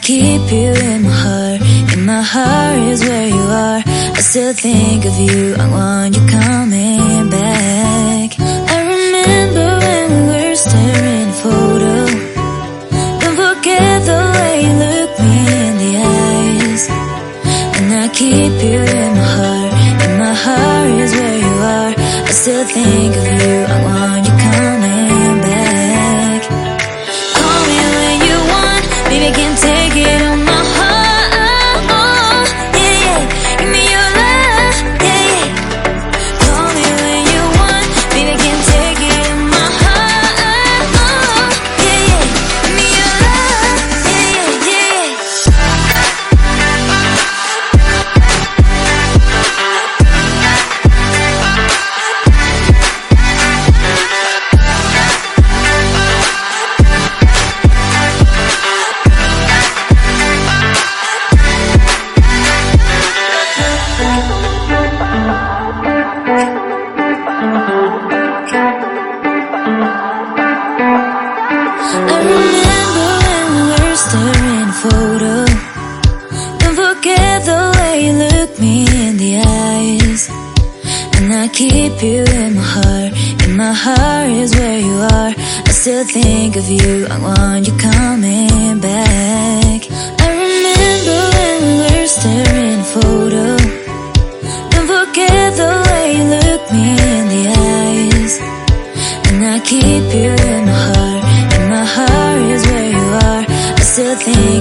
keep you in my heart. In my heart is where you are. I still think of you, I want you coming back. I remember when we were staring at a photo. Don't forget the way you look me in the eyes. And I keep you in my heart. In my heart is where you are. I still think of you, I want you coming back. Call me when you want, baby, I can't take it on my heart. Yeah, yeah, give me your love, yeah, yeah. Call me when you want, baby, I can't take it on my heart. Yeah, yeah, give me your love, yeah, yeah, yeah. I remember when we were staring at a photo. Don't forget the way you look me in the eyes. And I keep you in my heart. In my heart is where you are. I still think of you, I want you coming back. I remember when we were staring at a photo. Don't forget the way you look me in the eyes. And I keep you in my heart. In my heart is where you are. I still think